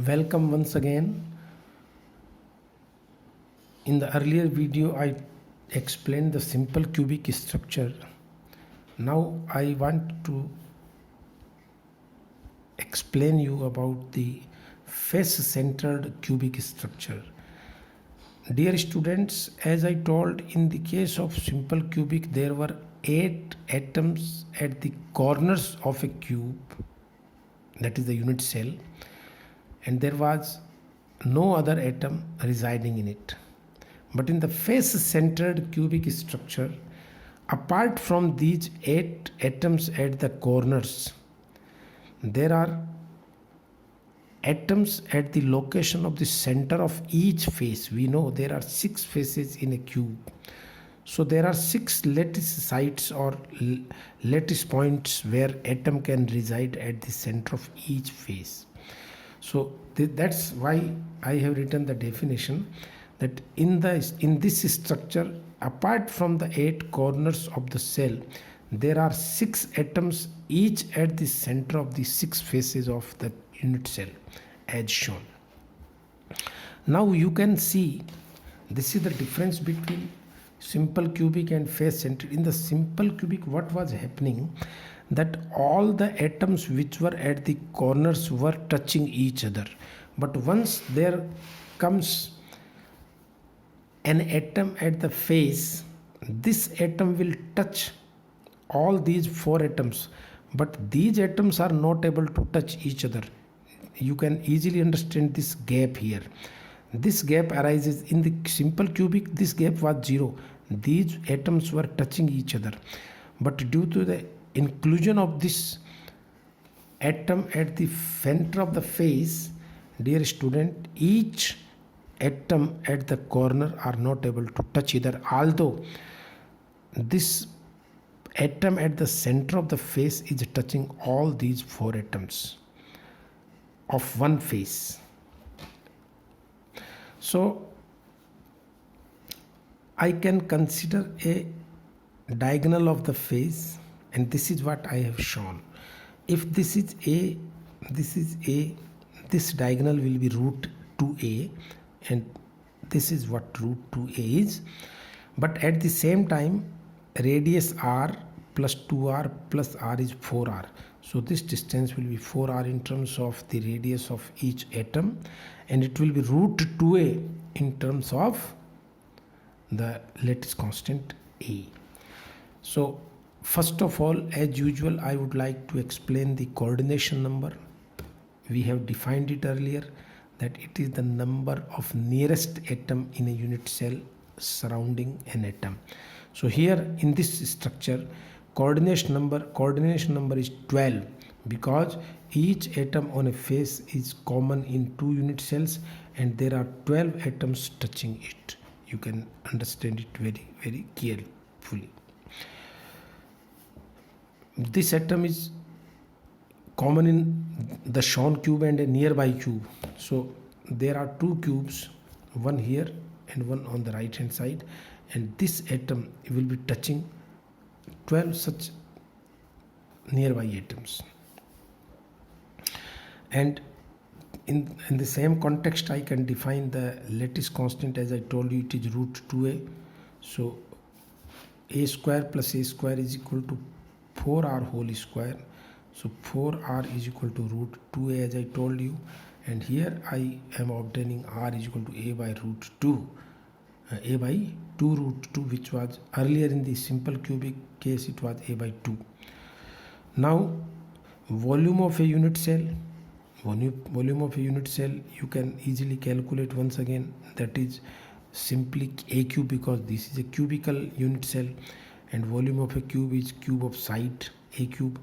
Welcome once again. In the earlier video, I explained the simple cubic structure. Now I want to explain you about the face-centered cubic structure. Dear students, as I told, in the case of simple cubic, there were 8 atoms at the corners of a cube, that is the unit cell, and there was no other atom residing in it. But in the face-centered cubic structure, apart from these 8 atoms at the corners, there are atoms at the location of the center of each face. We know there are 6 faces in a cube. So there are 6 lattice sites or lattice points where atom can reside at the center of each face. So that's why I have written the definition that in this structure, apart from the 8 corners of the cell, there are 6 atoms each at the center of the 6 faces of the unit cell as shown. Now you can see this is the difference between simple cubic and face centered. In the simple cubic, what was happening, that all the atoms which were at the corners were touching each other, but once there comes an atom at the face, this atom will touch all these 4 atoms, but these atoms are not able to touch each other. You can easily understand this gap here. This gap arises in the simple cubic. This gap was 0. These atoms were touching each other, but due to the inclusion of this atom at the center of the face, dear student, each atom at the corner are not able to touch either, although this atom at the center of the face is touching all these 4 atoms of one face. So I can consider a diagonal of the face, and this is what I have shown. If this is A, this diagonal will be root 2A, and this is what root 2A is. But at the same time, radius r plus 2r plus r is 4r. So this distance will be 4r in terms of the radius of each atom, and it will be root 2a in terms of the lattice constant A. So first of all, as usual, I would like to explain the coordination number. We have defined it earlier that it is the number of nearest atom in a unit cell surrounding an atom. So here in this structure, coordination number is 12, because each atom on a face is common in 2 unit cells, and there are 12 atoms touching it. You can understand it very, very carefully. This atom is common in the shown cube and a nearby cube. So there are 2 cubes, one here and one on the right hand side, and this atom will be touching 12 such nearby atoms. And in the same context, I can define the lattice constant. As I told you, it is root 2a. So a square plus a square is equal to 4r whole square. So 4r is equal to root 2a, as I told you, and here I am obtaining r is equal to a by root 2, a by 2 root 2, which was earlier in the simple cubic case it was a by 2. Now volume of a unit cell, you can easily calculate once again. That is simply a cube, because this is a cubical unit cell, and volume of a cube is cube of side a cube.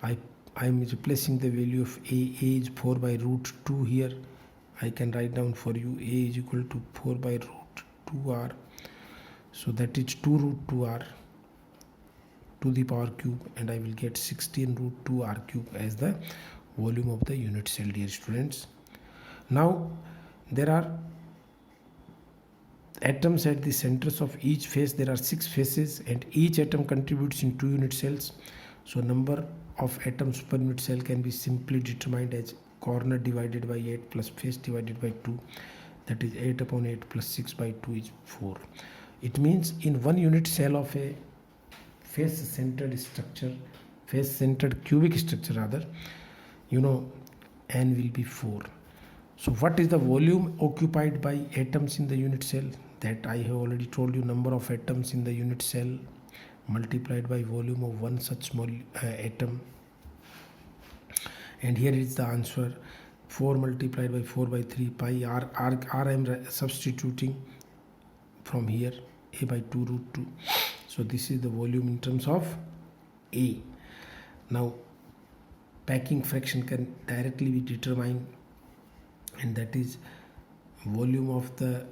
I am replacing the value of a is 4 by root 2 here. I can write down for you a is equal to 4 by root 2r. So that is 2 root 2r to the power cube, and I will get 16 root 2r cube as the volume of the unit cell, dear students. Now there are atoms at the centers of each face. There are 6 faces, and each atom contributes in 2 unit cells. So number of atoms per unit cell can be simply determined as corner divided by 8 plus face divided by 2, that is 8 upon 8 plus 6 by 2 is 4. It means in one unit cell of a face centered structure, face centered cubic structure rather, n will be 4. So what is the volume occupied by atoms in the unit cell? That I have already told you, number of atoms in the unit cell multiplied by volume of one such small atom. And here is the answer, 4 multiplied by 4 by 3 pi r I am substituting from here, a by 2 root 2. So this is the volume in terms of A. Now packing fraction can directly be determined, and that is volume of the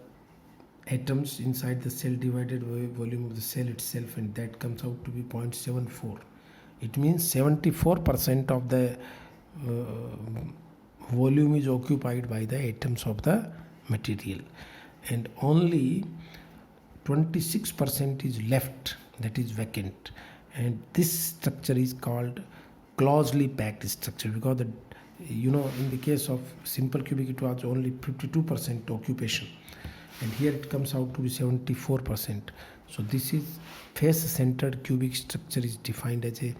atoms inside the cell divided by volume of the cell itself, and that comes out to be 0.74. It means 74% of the volume is occupied by the atoms of the material, and only 26% is left, that is vacant. And this structure is called closely packed structure, because in the case of simple cubic it was only 52% occupation, and here it comes out to be 74%. So this is face centered cubic structure is defined as a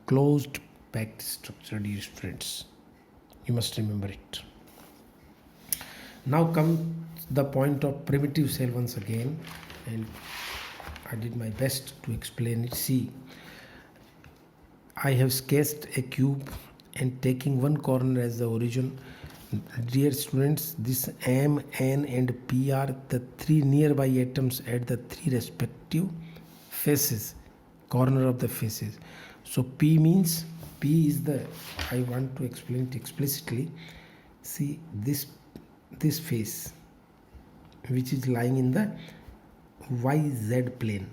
closed packed structure, dear friends. You must remember it. Now comes the point of primitive cell once again, and I did my best to explain it. See, I have sketched a cube and taking one corner as the origin. Dear students, this M, N and P are the three nearby atoms at the three respective faces, corner of the faces. So P means, P is the, I want to explain it explicitly. See this face which is lying in the YZ plane.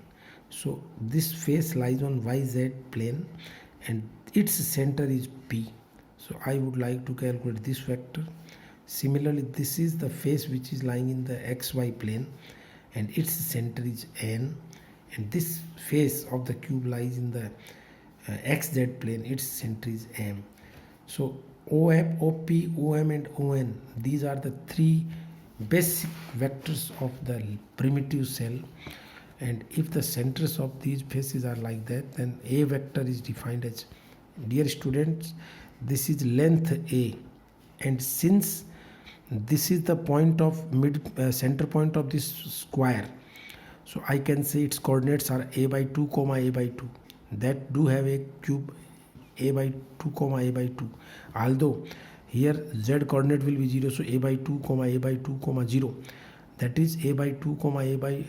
So this face lies on YZ plane and its center is P. So I would like to calculate this vector. Similarly, this is the face which is lying in the XY plane and its center is N, and this face of the cube lies in the XZ plane, its center is M. So OF, OP, OM and ON, these are the three basic vectors of the primitive cell, and if the centers of these faces are like that, then A vector is defined as, dear students, this is length A, and since this is the point of center point of this square, so I can say its coordinates are A by 2 comma A by 2. That do have a cube A by 2 comma A by 2, although here Z coordinate will be 0, so A by 2 comma A by 2 comma 0, that is A by 2 comma A by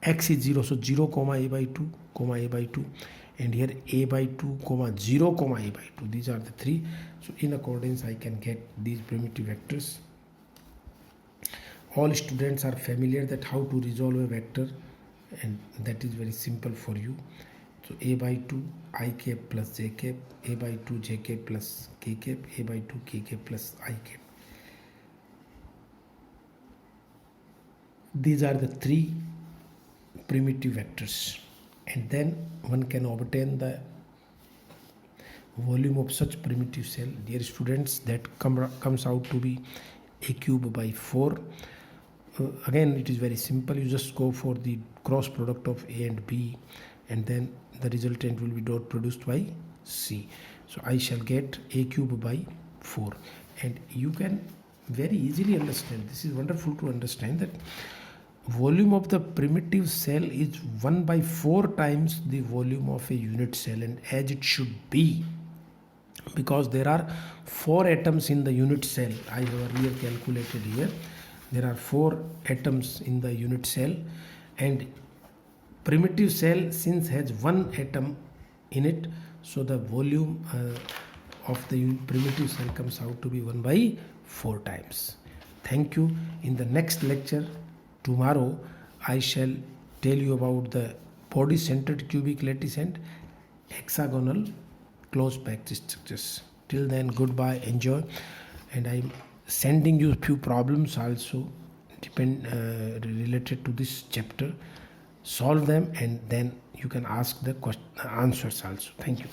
X is 0, so 0 comma A by 2 comma A by 2, and here A by 2 comma 0 comma A by 2. These are the three. So in accordance I can get these primitive vectors. All students are familiar that how to resolve a vector, and that is very simple for you. So A by 2 I cap plus j cap, A by 2 j cap plus k cap, A by 2 k cap plus I cap. These are the three primitive vectors, and then one can obtain the volume of such primitive cell. Dear students, that comes out to be a cube by 4. Again, it is very simple. You just go for the cross product of A and B, and then the resultant will be dot produced by C. So I shall get a cube by 4, and you can very easily understand, this is wonderful to understand, that volume of the primitive cell is 1 by 4 times the volume of a unit cell, and as it should be, because there are 4 atoms in the unit cell. I have earlier calculated here. There are 4 atoms in the unit cell, and primitive cell since has 1 atom in it, so the volume of the primitive cell comes out to be 1 by 4 times. Thank you. In the next lecture tomorrow I shall tell you about the body centered cubic lattice and hexagonal close packed structures. Till then, goodbye, enjoy, and I'm sending you a few problems also related to this chapter. Solve them, and then you can ask the answers also. Thank you.